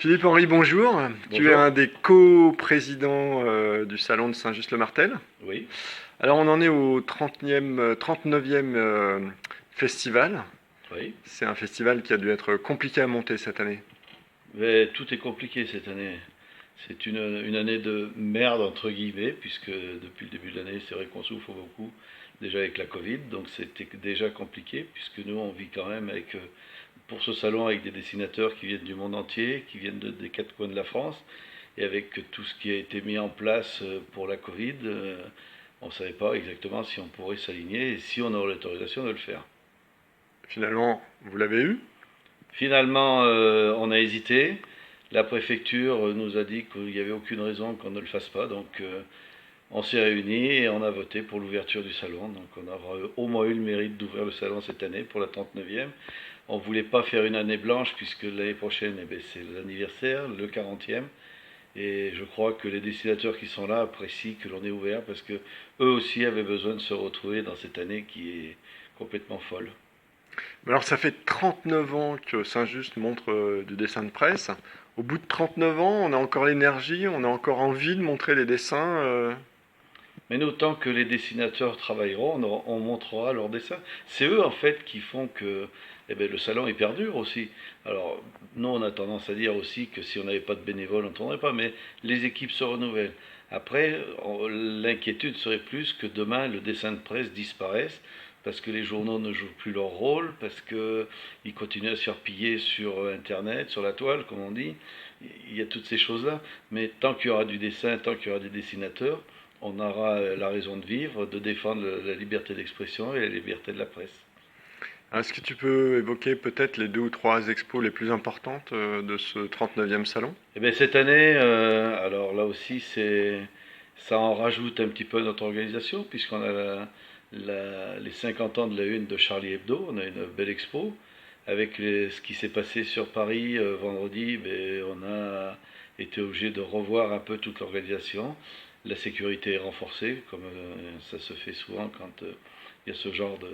Philippe-Henri, bonjour. Tu es Bonjour. un des co-présidents du salon de Saint-Just-le-Martel. Oui, Alors on en est au 39e festival. oui. C'est un festival qui a dû être compliqué à monter cette année. Mais tout est compliqué cette année. C'est une année de merde, entre guillemets, puisque depuis le début de l'année, c'est vrai qu'on souffre beaucoup, déjà avec la Covid, donc c'était déjà compliqué, puisque nous, on vit quand même avec, pour ce salon, avec des dessinateurs qui viennent du monde entier, qui viennent des quatre coins de la France, et avec tout ce qui a été mis en place pour la Covid, on ne savait pas exactement si on pourrait s'aligner et si on aurait l'autorisation de le faire. Finalement, vous l'avez eu. Finalement, on a hésité. La préfecture nous a dit qu'il n'y avait aucune raison qu'on ne le fasse pas, donc on s'est réunis et on a voté pour l'ouverture du salon. Donc on aura au moins eu le mérite d'ouvrir le salon cette année pour la 39e. On ne voulait pas faire une année blanche puisque l'année prochaine eh ben, c'est l'anniversaire, le 40e. Et je crois que les dessinateurs qui sont là apprécient que l'on ait ouvert parce que eux aussi avaient besoin de se retrouver dans cette année qui est complètement folle. Mais alors ça fait 39 ans que Saint-Just montre du dessin de presse. Au bout de 39 ans, on a encore l'énergie, on a encore envie de montrer les dessins. Mais nous, tant que les dessinateurs travailleront, on montrera leurs dessins. C'est eux, en fait, qui font que eh ben, le salon est perdure aussi. Alors, nous, on a tendance à dire aussi que si on n'avait pas de bénévoles, on ne tournerait pas, mais les équipes se renouvellent. Après, l'inquiétude serait plus que demain, le dessin de presse disparaisse, parce que les journaux ne jouent plus leur rôle, parce qu'ils continuent à se faire piller sur Internet, sur la toile, comme on dit. Il y a toutes ces choses-là. Mais tant qu'il y aura du dessin, tant qu'il y aura des dessinateurs, on aura la raison de vivre, de défendre la liberté d'expression et la liberté de la presse. Est-ce que tu peux évoquer peut-être les deux ou trois expos les plus importantes de ce 39e salon? Et bien cette année, alors là aussi, ça en rajoute un petit peu à notre organisation, puisqu'on a les 50 ans de la une de Charlie Hebdo, on a une belle expo. Avec ce qui s'est passé sur Paris vendredi, ben, on a été obligé de revoir un peu toute l'organisation. La sécurité est renforcée, comme ça se fait souvent quand il y a ce genre de...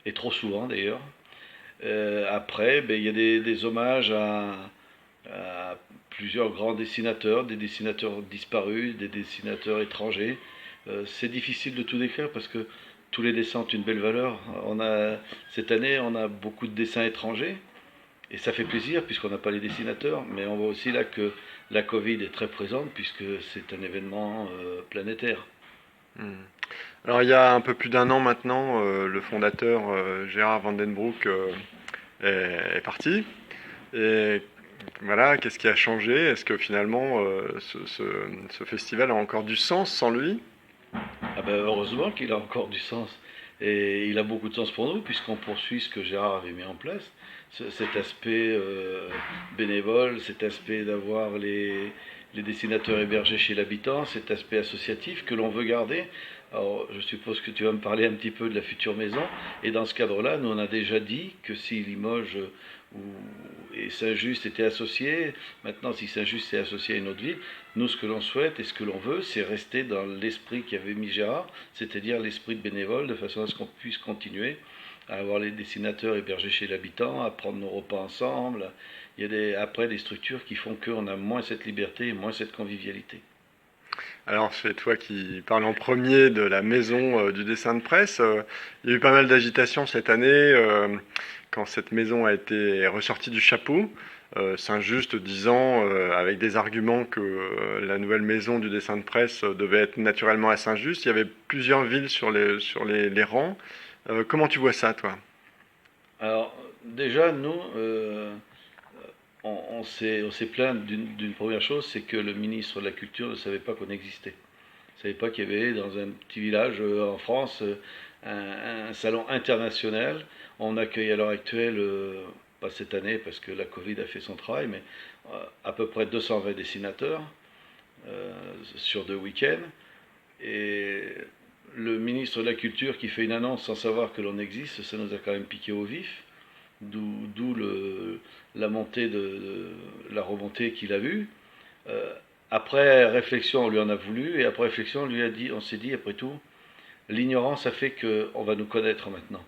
et trop souvent d'ailleurs. Après, ben, il y a des hommages à plusieurs grands dessinateurs, des dessinateurs disparus, des dessinateurs étrangers. C'est difficile de tout décrire parce que tous les dessins ont une belle valeur. Cette année, on a beaucoup de dessins étrangers et ça fait plaisir puisqu'on n'a pas les dessinateurs, mais on voit aussi là que la Covid est très présente puisque c'est un événement planétaire. Hmm. Alors il y a un peu plus d'un an maintenant, le fondateur Gérard Vandenbroek est parti. Et voilà, qu'est-ce qui a changé? Est-ce que finalement ce festival a encore du sens sans lui? Ah ben heureusement qu'il a encore du sens. Et il a beaucoup de sens pour nous, puisqu'on poursuit ce que Gérard avait mis en place. Cet aspect bénévole, cet aspect d'avoir les dessinateurs hébergés chez l'habitant, cet aspect associatif que l'on veut garder. Alors, je suppose que tu vas me parler un petit peu de la future maison. Et dans ce cadre-là, nous, on a déjà dit que si Limoges et Saint-Just étaient associés, maintenant, si Saint-Just est associé à une autre ville, nous, ce que l'on souhaite et ce que l'on veut, c'est rester dans l'esprit qu'avait mis Gérard, c'est-à-dire l'esprit de bénévole, de façon à ce qu'on puisse continuer à avoir les dessinateurs hébergés chez l'habitant, à prendre nos repas ensemble. Il y a après des structures qui font qu'on a moins cette liberté et moins cette convivialité. Alors c'est toi qui parles en premier de la maison du dessin de presse. Il y a eu pas mal d'agitation cette année quand cette maison a été ressortie du chapeau. Saint-Just disant, avec des arguments, que la nouvelle maison du dessin de presse devait être naturellement à Saint-Just. Il y avait plusieurs villes sur les rangs. Comment tu vois ça, toi? Alors, déjà, nous, on s'est plaint d'une première chose, c'est que le ministre de la Culture ne savait pas qu'on existait. Il ne savait pas qu'il y avait dans un petit village en France un salon international. On accueille à l'heure actuelle, pas cette année parce que la Covid a fait son travail, mais à peu près 220 dessinateurs euh, sur 2 week-ends. Et le ministre de la Culture qui fait une annonce sans savoir que l'on existe, ça nous a quand même piqué au vif. D'où la montée la remontée qu'il a vue. Euh, Après réflexion, on lui en a voulu, et après réflexion, on s'est dit, après tout, l'ignorance a fait qu'on va nous connaître maintenant.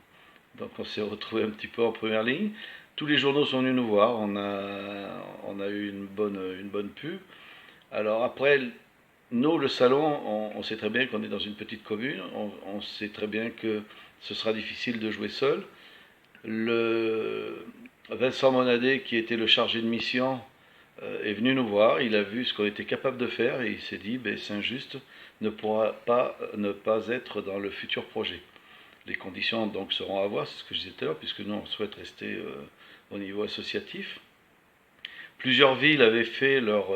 Donc on s'est retrouvé un petit peu en première ligne. Tous les journaux sont venus nous voir, on a eu une bonne pub. Alors après, nous, le salon, on sait très bien qu'on est dans une petite commune, on sait très bien que ce sera difficile de jouer seul. Le Vincent Monadé, qui était le chargé de mission, est venu nous voir, il a vu ce qu'on était capable de faire et il s'est dit, ben, Saint-Just ne pourra pas ne pas être dans le futur projet. Les conditions donc seront à voir, c'est ce que je disais tout à l'heure, puisque nous on souhaite rester au niveau associatif. Plusieurs villes avaient fait leur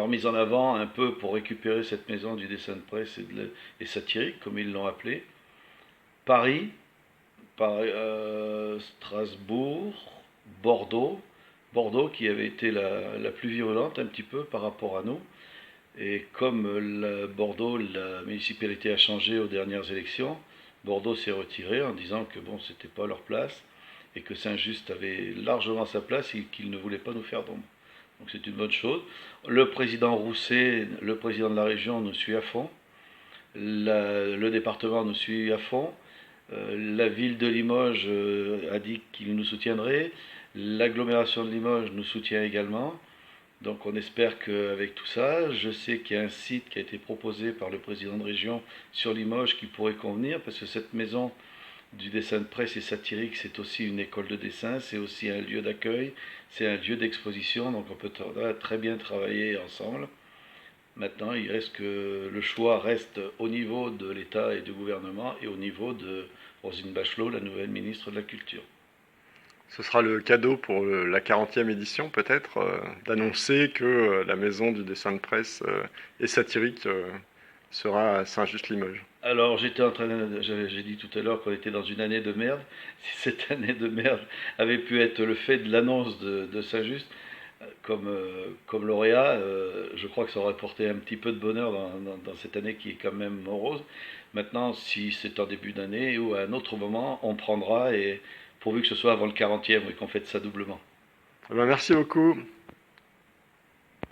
mise en avant un peu pour récupérer cette maison du dessin de presse et satirique, comme ils l'ont appelé. Paris, Strasbourg, Bordeaux, Bordeaux qui avait été la plus virulente un petit peu par rapport à nous. Et comme Bordeaux, la municipalité a changé aux dernières élections, Bordeaux s'est retiré en disant que bon, c'était pas leur place et que Saint-Just avait largement sa place et qu'il ne voulait pas nous faire d'ombre. Donc c'est une bonne chose. Le président Rousset, le président de la région, nous suit à fond. Le département nous suit à fond. La ville de Limoges a dit qu'il nous soutiendrait. L'agglomération de Limoges nous soutient également. Donc on espère qu'avec tout ça, je sais qu'il y a un site qui a été proposé par le président de région sur Limoges qui pourrait convenir, parce que cette maison du dessin de presse et satirique, c'est aussi une école de dessin, c'est aussi un lieu d'accueil, c'est un lieu d'exposition, donc on peut très bien travailler ensemble. Maintenant, il reste que le choix reste au niveau de l'État et du gouvernement et au niveau de Roselyne Bachelot, la nouvelle ministre de la Culture. Ce sera le cadeau pour la 40e édition, peut-être, d'annoncer que la maison du dessin de presse et satirique sera à Saint-Just-Limoges. Alors, j'ai dit tout à l'heure qu'on était dans une année de merde. Si cette année de merde avait pu être le fait de l'annonce de Saint-Just comme lauréat, je crois que ça aurait porté un petit peu de bonheur dans cette année qui est quand même morose. Maintenant, si c'est en début d'année ou à un autre moment, on prendra et pourvu que ce soit avant le 40e et qu'on fête ça doublement. Eh ben, merci beaucoup.